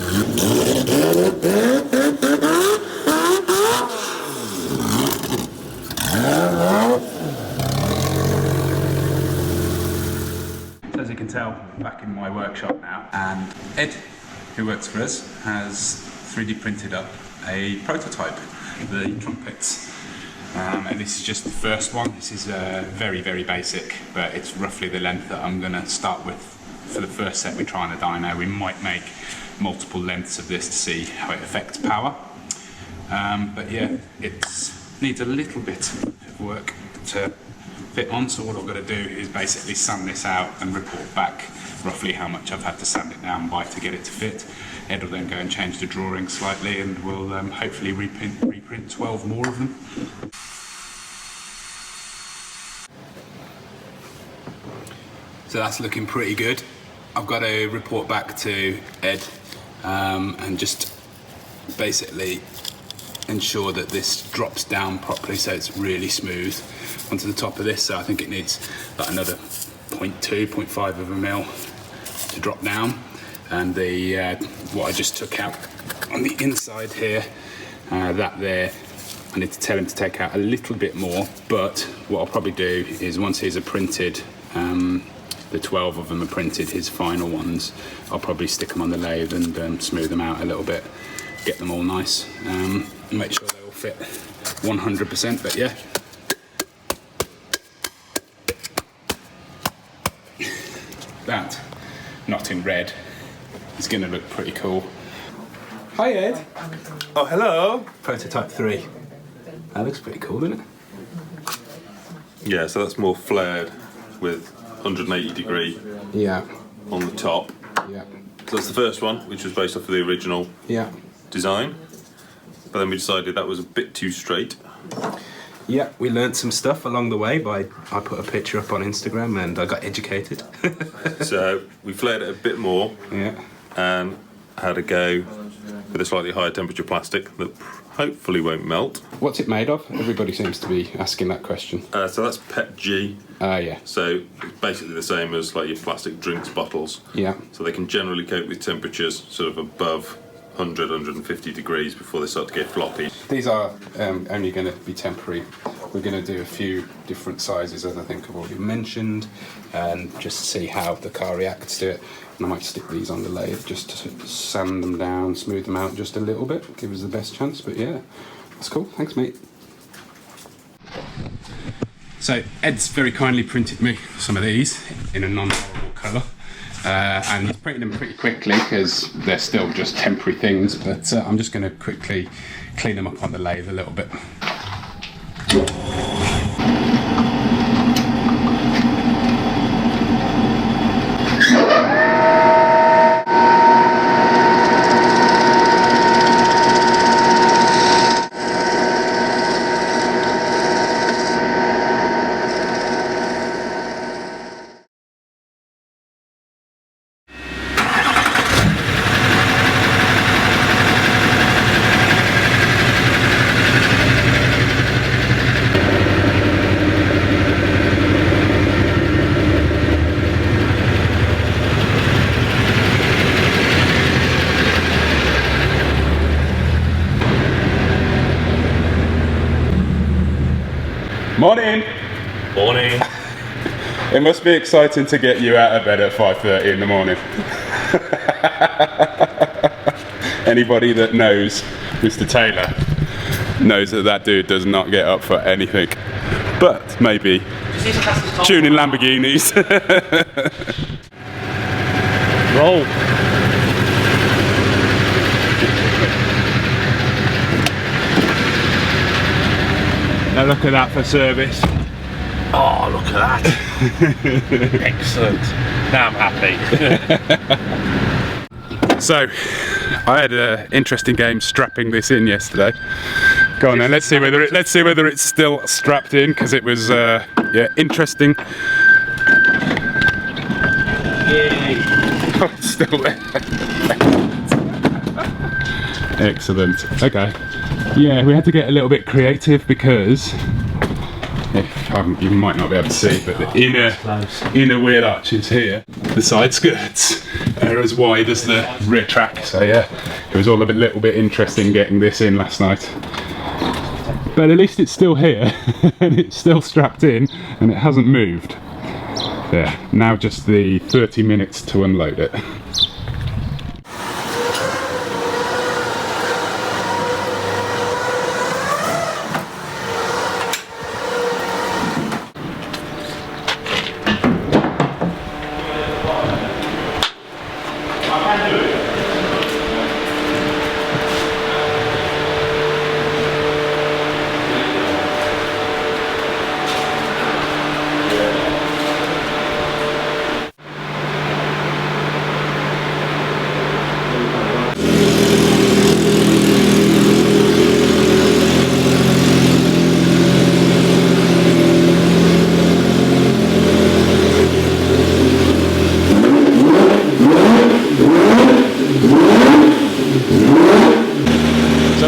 As you can tell, back in my workshop now, and Ed, who works for us, has 3D printed up a prototype of the trumpets. And this is just the first one. This is very, very basic, but it's roughly the length that I'm going to start with for the first set we try on the dyno. We might make multiple lengths of this to see how it affects power. But yeah, it needs a little bit of work to fit on, so what I've got to do is basically sand this out and report back roughly how much I've had to sand it down by to get it to fit. Ed will then go and change the drawing slightly, and we'll hopefully reprint 12 more of them. So that's looking pretty good. I've got to report back to Ed and just basically ensure that this drops down properly so it's really smooth onto the top of this. So I think it needs like another 0.2, 0.5 of a mil to drop down. And the what I just took out on the inside here, that there, I need to tell him to take out a little bit more, but what I'll probably do is once these are printed, the 12 of them are printed, his final ones, I'll probably stick them on the lathe and smooth them out a little bit, get them all nice, make sure they all fit 100%, but yeah. That, not in red, is going to look pretty cool. Hi Ed. Oh, hello. Prototype 3. That looks pretty cool, doesn't it? Yeah, so that's more flared with 180 degree on the top. Yeah. So that's the first one, which was based off of the original design. But then we decided that was a bit too straight. Yeah, we learnt some stuff along the way I put a picture up on Instagram and I got educated. So we flared it a bit more and had a go with a slightly higher temperature plastic that hopefully won't melt. What's it made of? Everybody seems to be asking that question. So that's PETG. Yeah. So it's basically the same as like your plastic drinks bottles. Yeah. So they can generally cope with temperatures sort of above 100, 150 degrees before they start to get floppy. These are only going to be temporary. We're going to do a few different sizes, as I think I've already mentioned, and just see how the car reacts to it. And I might stick these on the lathe just to sand them down, smooth them out just a little bit, give us the best chance. But yeah, that's cool. Thanks, mate. So Ed's very kindly printed me some of these in a non-horrible colour. And he's printing them pretty quickly because they're still just temporary things, but I'm just going to quickly clean them up on the lathe a little bit. Morning! Morning! It must be exciting to get you out of bed at 5:30 in the morning. Anybody that knows Mr. Taylor knows that that dude does not get up for anything. But maybe tuning Lamborghinis. Roll! Now look at that for service. Oh, look at that! Excellent. Now I'm happy. So, I had an interesting game strapping this in yesterday. Go on then, let's see whether it's still strapped in, because it was interesting. Yay! Oh, it's still there. Excellent. Okay. Yeah, we had to get a little bit creative because you might not be able to see, but the inner wheel arches here, the side skirts, They're as wide as the rear track, so yeah, it was all a little bit interesting getting this in last night. But at least it's still here, and it's still strapped in, and it hasn't moved. Yeah, now just the 30 minutes to unload it.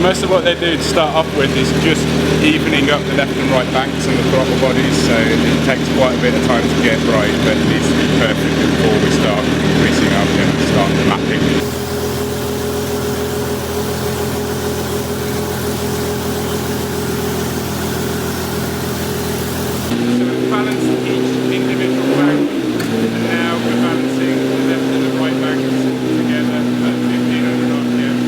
Most of what they do to start off with is just evening up the left and right banks and the throttle bodies, so it takes quite a bit of time to get right, but it needs to be perfect before we start greasing up and start the mapping. So we've balanced each individual bank, and now we're balancing the left and the right banks together at 1500 RPM.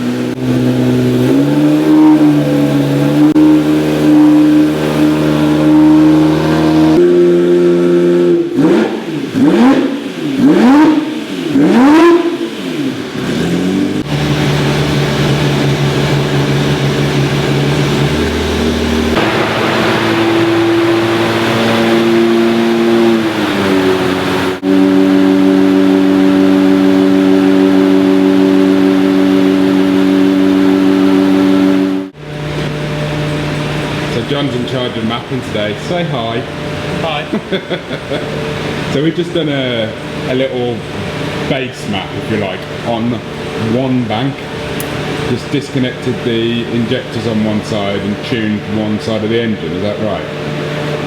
John's in charge of mapping today. Say hi. Hi. So we've just done a little base map, if you like, on one bank. Just disconnected the injectors on one side and tuned one side of the engine, is that right?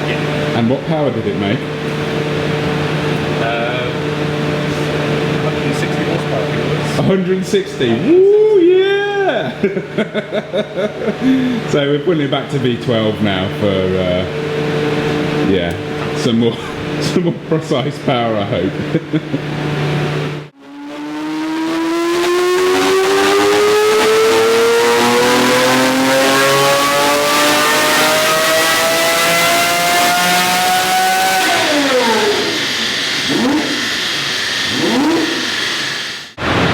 Yeah. And what power did it make? 160 horsepower, I think it was. 160? Woo, yeah! So we're putting it back to V12 now for, yeah, some more precise power, I hope.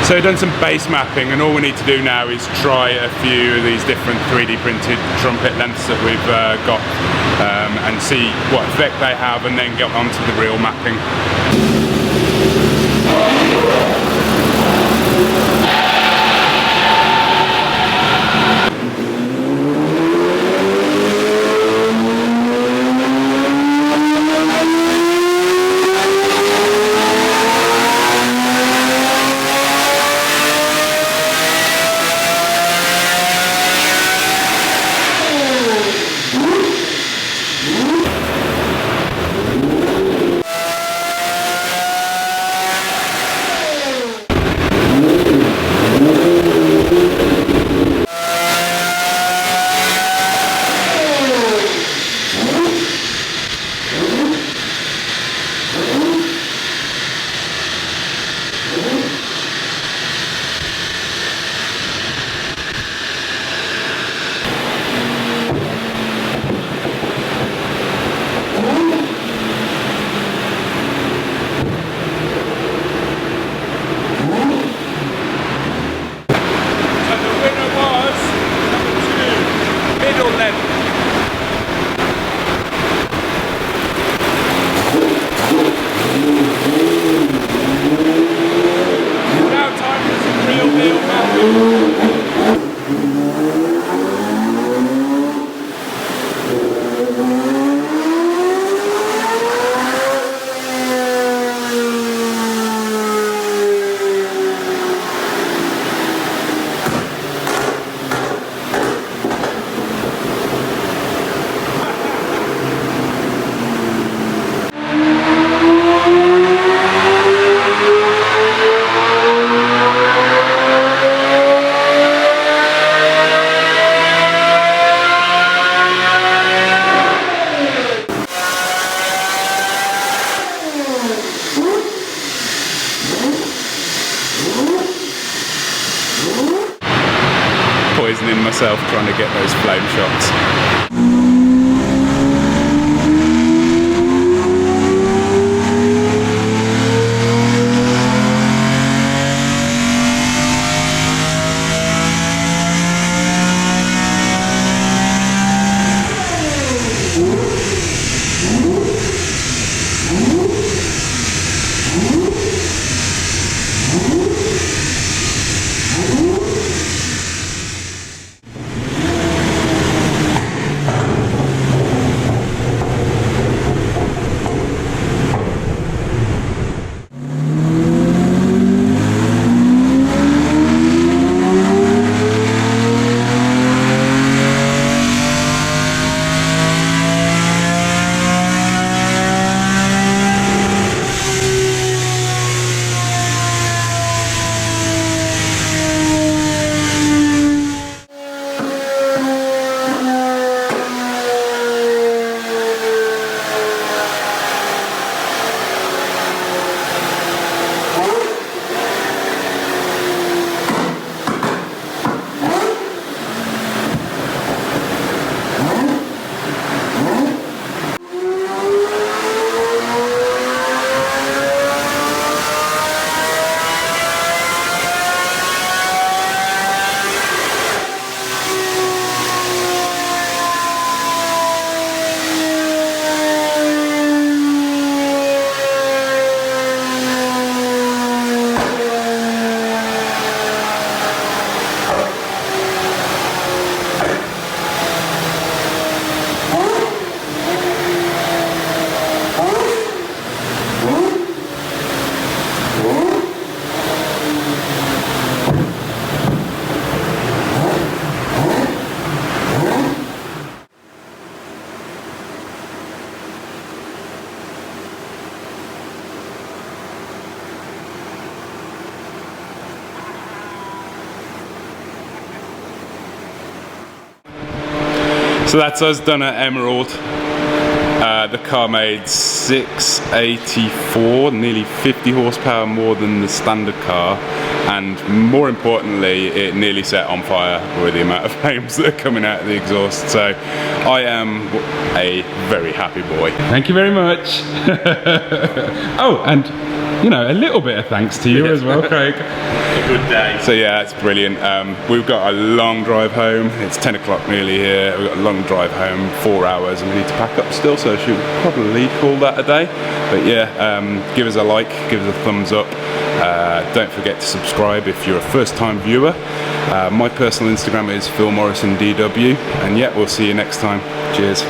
So we've done some base mapping, and all we need to do now is try a few of these different 3D printed trumpet lengths that we've got and see what effect they have, and then get onto the real mapping. poisoning myself trying to get those flame shots. So that's us done at Emerald. The car made 684, nearly 50 horsepower more than the standard car, and more importantly, it nearly set on fire with the amount of flames that are coming out of the exhaust. So I am a very happy boy. Thank you very much. Oh, and you know, a little bit of thanks to you as well, Craig. A good day. So yeah, it's brilliant. We've got a long drive home. It's 10 o'clock nearly here. We've got a long drive home, 4 hours, and we need to pack up still, so I should probably call that a day. But yeah, give us a like, give us a thumbs up. Don't forget to subscribe if you're a first time viewer. My personal Instagram is PhilMorrisonDW, and yeah, we'll see you next time. Cheers.